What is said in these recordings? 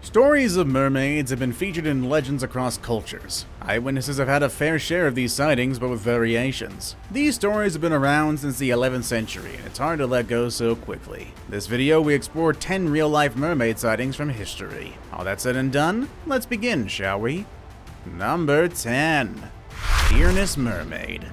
Stories of mermaids have been featured in legends across cultures. Eyewitnesses have had a fair share of these sightings, but with variations. These stories have been around since the 11th century, and it's hard to let go so quickly. This video, we explore 10 real-life mermaid sightings from history. All that said and done, let's begin, shall we? Number 10. Dearness Mermaid.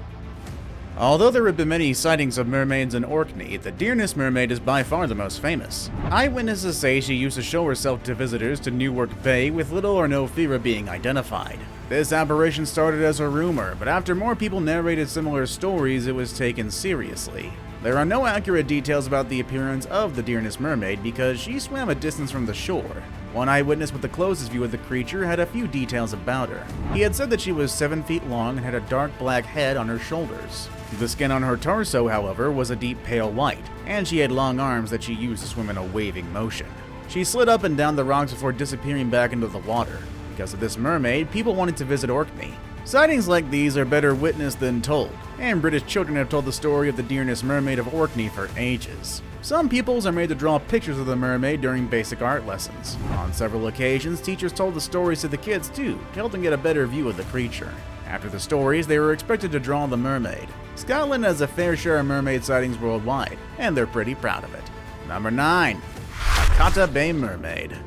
Although there have been many sightings of mermaids in Orkney, the Dearness Mermaid is by far the most famous. Eyewitnesses say she used to show herself to visitors to Newark Bay with little or no fear of being identified. This apparition started as a rumor, but after more people narrated similar stories, it was taken seriously. There are no accurate details about the appearance of the Dearness Mermaid because she swam a distance from the shore. One eyewitness with the closest view of the creature had a few details about her. He had said that she was 7 feet long and had a dark black head on her shoulders. The skin on her torso, however, was a deep pale white, and she had long arms that she used to swim in a waving motion. She slid up and down the rocks before disappearing back into the water. Because of this mermaid, people wanted to visit Orkney. Sightings like these are better witnessed than told, and British children have told the story of the Dearness Mermaid of Orkney for ages. Some pupils are made to draw pictures of the mermaid during basic art lessons. On several occasions, teachers told the stories to the kids too, to help them get a better view of the creature. After the stories, they were expected to draw the mermaid. Scotland has a fair share of mermaid sightings worldwide, and they're pretty proud of it. Number 9. Hakata Bay Mermaid.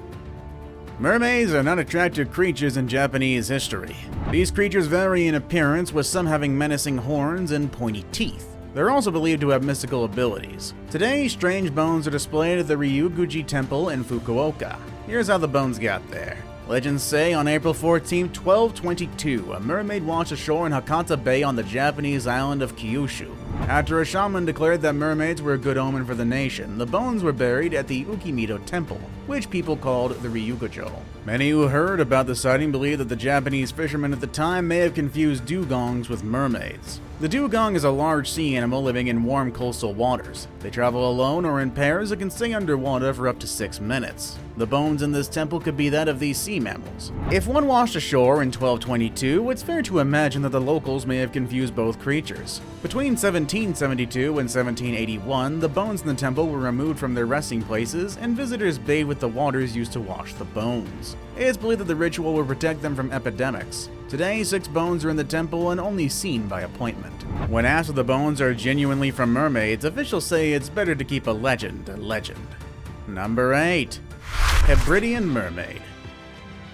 Mermaids are not attractive creatures in Japanese history. These creatures vary in appearance, with some having menacing horns and pointy teeth. They're also believed to have mystical abilities. Today, strange bones are displayed at the Ryuguji Temple in Fukuoka. Here's how the bones got there. Legends say on April 14, 1222, a mermaid washed ashore in Hakata Bay on the Japanese island of Kyushu. After a shaman declared that mermaids were a good omen for the nation, the bones were buried at the Ukimito Temple, which people called the Ryugujo. Many who heard about the sighting believe that the Japanese fishermen at the time may have confused dugongs with mermaids. The dugong is a large sea animal living in warm coastal waters. They travel alone or in pairs and can stay underwater for up to 6 minutes. The bones in this temple could be that of these sea mammals. If one washed ashore in 1222, it's fair to imagine that the locals may have confused both creatures. Between 1772 and 1781, the bones in the temple were removed from their resting places, and visitors bathed with the waters used to wash the bones. It's believed that the ritual would protect them from epidemics. Today, 6 bones are in the temple and only seen by appointment. When asked if the bones are genuinely from mermaids, officials say it's better to keep a legend a legend. Number 8. Hebridean Mermaid.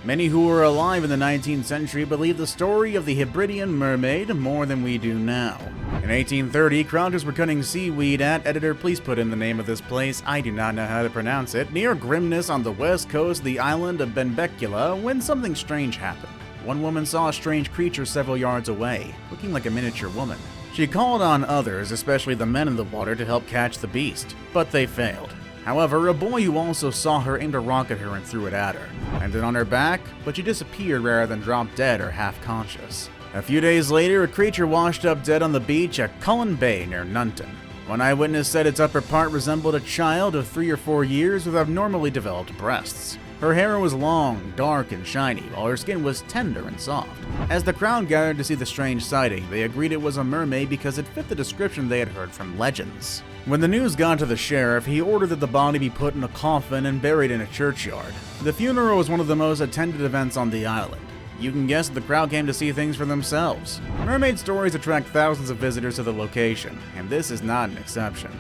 Many who were alive in the 19th century believe the story of the Hebridean Mermaid more than we do now. In 1830, crouters were cutting seaweed at, editor please put in the name of this place, I do not know how to pronounce it, near Grimness on the west coast of the island of Benbecula when something strange happened. One woman saw a strange creature several yards away, looking like a miniature woman. She called on others, especially the men in the water, to help catch the beast, but they failed. However, a boy who also saw her aimed a rock at her and threw it at her. Landed on her back, but she disappeared rather than drop dead or half-conscious. A few days later, a creature washed up dead on the beach at Cullen Bay near Nunton. One eyewitness said its upper part resembled a child of 3 or 4 years with abnormally developed breasts. Her hair was long, dark, and shiny, while her skin was tender and soft. As the crowd gathered to see the strange sighting, they agreed it was a mermaid because it fit the description they had heard from legends. When the news got to the sheriff, he ordered that the body be put in a coffin and buried in a churchyard. The funeral was one of the most attended events on the island. You can guess the crowd came to see things for themselves. Mermaid stories attract thousands of visitors to the location, and this is not an exception.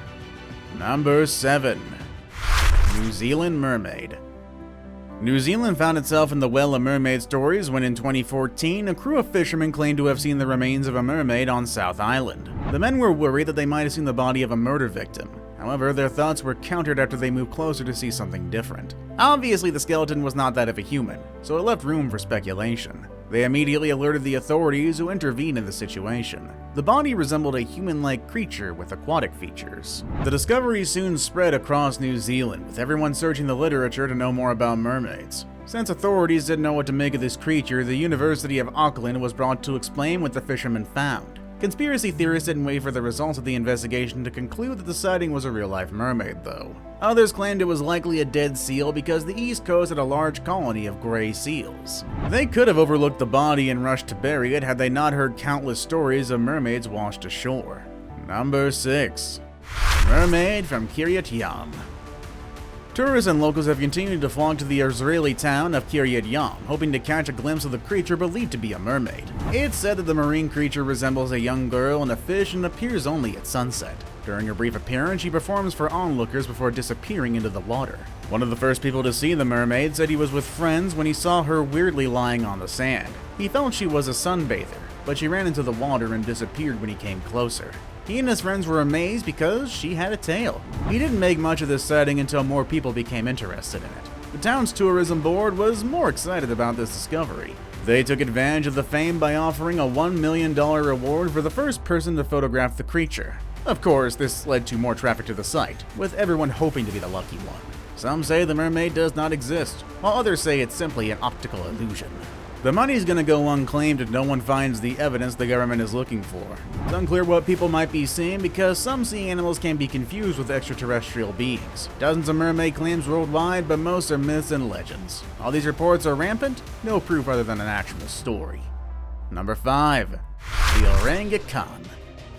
Number 7. New Zealand Mermaid. New Zealand found itself in the well of mermaid stories when in 2014, a crew of fishermen claimed to have seen the remains of a mermaid on South Island. The men were worried that they might have seen the body of a murder victim. However, their thoughts were countered after they moved closer to see something different. Obviously, the skeleton was not that of a human, so it left room for speculation. They immediately alerted the authorities, who intervened in the situation. The body resembled a human-like creature with aquatic features. The discovery soon spread across New Zealand, with everyone searching the literature to know more about mermaids. Since authorities didn't know what to make of this creature, the University of Auckland was brought to explain what the fishermen found. Conspiracy theorists didn't wait for the results of the investigation to conclude that the sighting was a real-life mermaid, though. Others claimed it was likely a dead seal because the East Coast had a large colony of gray seals. They could have overlooked the body and rushed to bury it had they not heard countless stories of mermaids washed ashore. Number 6. Mermaid from Kiryat Yam. Tourists and locals have continued to flock to the Israeli town of Kiryat Yam, hoping to catch a glimpse of the creature believed to be a mermaid. It's said that the marine creature resembles a young girl and a fish and appears only at sunset. During her brief appearance, she performs for onlookers before disappearing into the water. One of the first people to see the mermaid said he was with friends when he saw her weirdly lying on the sand. He thought she was a sunbather, but she ran into the water and disappeared when he came closer. He and his friends were amazed because she had a tail. He didn't make much of this sighting until more people became interested in it. The town's tourism board was more excited about this discovery. They took advantage of the fame by offering a $1 million reward for the first person to photograph the creature. Of course, this led to more traffic to the site, with everyone hoping to be the lucky one. Some say the mermaid does not exist, while others say it's simply an optical illusion. The money's gonna go unclaimed if no one finds the evidence the government is looking for. It's unclear what people might be seeing because some sea animals can be confused with extraterrestrial beings. Dozens of mermaid claims worldwide, but most are myths and legends. All these reports are rampant, no proof other than an actual story. Number 5. The Orangutan.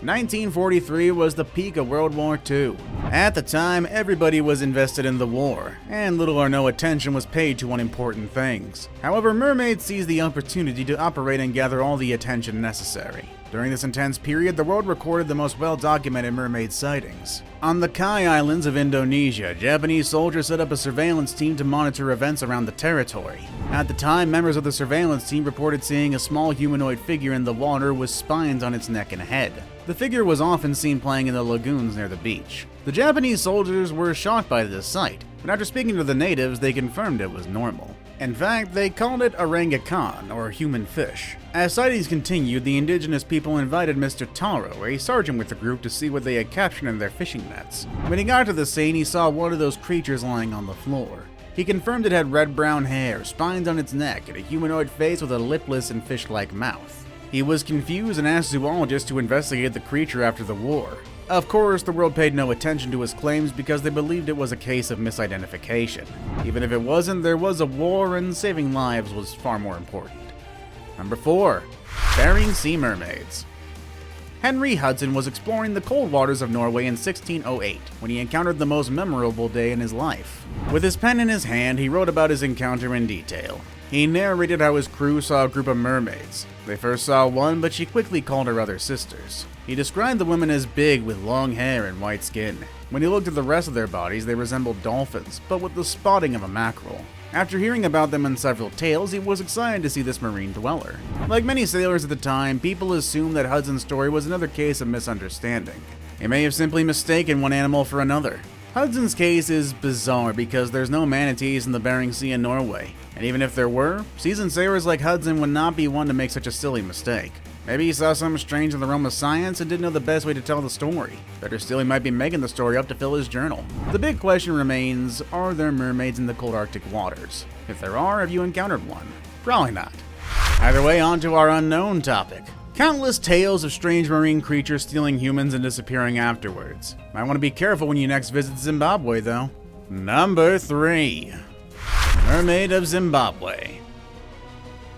1943 was the peak of World War II. At the time, everybody was invested in the war, and little or no attention was paid to unimportant things. However, Mermaid seized the opportunity to operate and gather all the attention necessary. During this intense period, the world recorded the most well-documented mermaid sightings. On the Kai Islands of Indonesia, Japanese soldiers set up a surveillance team to monitor events around the territory. At the time, members of the surveillance team reported seeing a small humanoid figure in the water with spines on its neck and head. The figure was often seen playing in the lagoons near the beach. The Japanese soldiers were shocked by this sight, but after speaking to the natives, they confirmed it was normal. In fact, they called it orangutan, or human fish. As sightings continued, the indigenous people invited Mr. Taro, a sergeant with the group, to see what they had captured in their fishing nets. When he got to the scene, he saw one of those creatures lying on the floor. He confirmed it had red-brown hair, spines on its neck, and a humanoid face with a lipless and fish-like mouth. He was confused and asked zoologists to investigate the creature after the war. Of course, the world paid no attention to his claims because they believed it was a case of misidentification. Even if it wasn't, there was a war and saving lives was far more important. Number 4. Bering Sea Mermaids. Henry Hudson was exploring the cold waters of Norway in 1608 when he encountered the most memorable day in his life. With his pen in his hand, he wrote about his encounter in detail. He narrated how his crew saw a group of mermaids. They first saw one, but she quickly called her other sisters. He described the women as big with long hair and white skin. When he looked at the rest of their bodies, they resembled dolphins, but with the spotting of a mackerel. After hearing about them in several tales, he was excited to see this marine dweller. Like many sailors at the time, people assumed that Hudson's story was another case of misunderstanding. He may have simply mistaken one animal for another. Hudson's case is bizarre because there's no manatees in the Bering Sea in Norway, and even if there were, seasoned sailors like Hudson would not be one to make such a silly mistake. Maybe he saw something strange in the realm of science and didn't know the best way to tell the story. Better still, he might be making the story up to fill his journal. The big question remains, are there mermaids in the cold Arctic waters? If there are, have you encountered one? Probably not. Either way, on to our unknown topic. Countless tales of strange marine creatures stealing humans and disappearing afterwards. Might want to be careful when you next visit Zimbabwe, though. Number 3. Mermaid of Zimbabwe.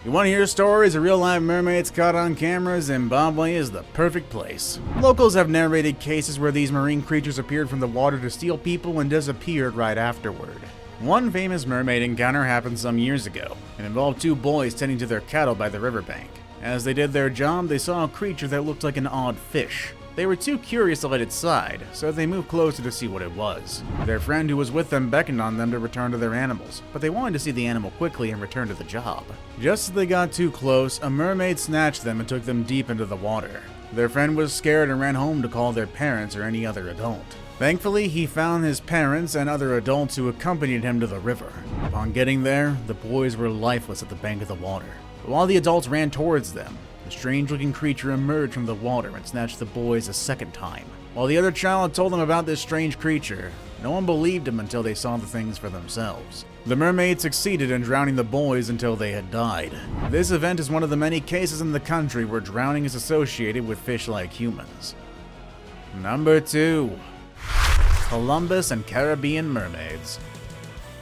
You want to hear stories of real-life mermaids caught on camera? Zimbabwe is the perfect place. Locals have narrated cases where these marine creatures appeared from the water to steal people and disappeared right afterward. One famous mermaid encounter happened some years ago. It involved 2 boys tending to their cattle by the riverbank. As they did their job, they saw a creature that looked like an odd fish. They were too curious to let it slide, so they moved closer to see what it was. Their friend who was with them beckoned on them to return to their animals, but they wanted to see the animal quickly and return to the job. Just as they got too close, a mermaid snatched them and took them deep into the water. Their friend was scared and ran home to call their parents or any other adult. Thankfully, he found his parents and other adults who accompanied him to the river. Upon getting there, the boys were lifeless at the bank of the water. But while the adults ran towards them, the strange-looking creature emerged from the water and snatched the boys a second time. While the other child told them about this strange creature, no one believed him until they saw the things for themselves. The mermaid succeeded in drowning the boys until they had died. This event is one of the many cases in the country where drowning is associated with fish like humans. Number 2. Columbus and Caribbean Mermaids.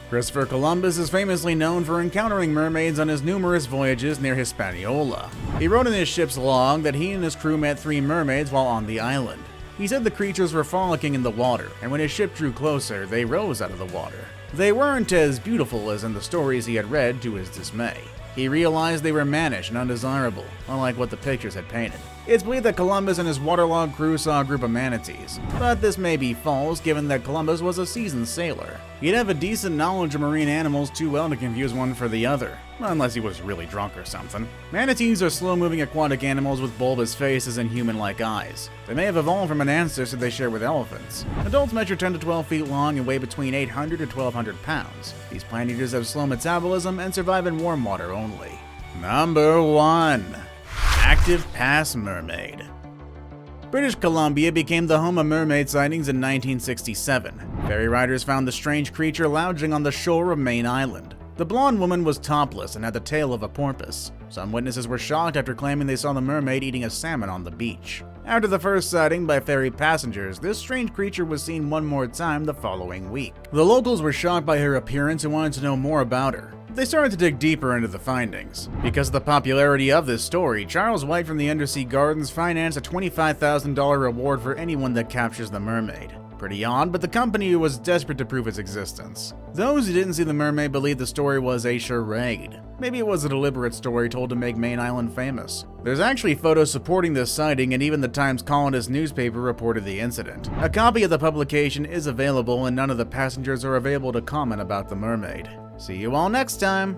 Christopher Columbus is famously known for encountering mermaids on his numerous voyages near Hispaniola. He wrote in his ship's log that he and his crew met 3 mermaids while on the island. He said the creatures were frolicking in the water, and when his ship drew closer, they rose out of the water. They weren't as beautiful as in the stories he had read, to his dismay. He realized they were mannish and undesirable, unlike what the pictures had painted. It's believed that Columbus and his waterlogged crew saw a group of manatees, but this may be false given that Columbus was a seasoned sailor. He'd have a decent knowledge of marine animals too well to confuse one for the other, unless he was really drunk or something. Manatees are slow-moving aquatic animals with bulbous faces and human-like eyes. They may have evolved from an ancestor they share with elephants. Adults measure 10 to 12 feet long and weigh between 800 to 1,200 pounds. These plant eaters have slow metabolism and survive in warm water only. Number 1. Active Pass Mermaid. British Columbia became the home of mermaid sightings in 1967. Ferry riders found the strange creature lounging on the shore of Main Island. The blonde woman was topless and had the tail of a porpoise. Some witnesses were shocked after claiming they saw the mermaid eating a salmon on the beach. After the first sighting by ferry passengers, this strange creature was seen one more time the following week. The locals were shocked by her appearance and wanted to know more about her. They started to dig deeper into the findings. Because of the popularity of this story, Charles White from the Undersea Gardens financed a $25,000 reward for anyone that captures the mermaid. Pretty odd, but the company was desperate to prove its existence. Those who didn't see the mermaid believed the story was a charade. Maybe it was a deliberate story told to make Main Island famous. There's actually photos supporting this sighting, and even the Times Colonist newspaper reported the incident. A copy of the publication is available, and none of the passengers are available to comment about the mermaid. See you all next time!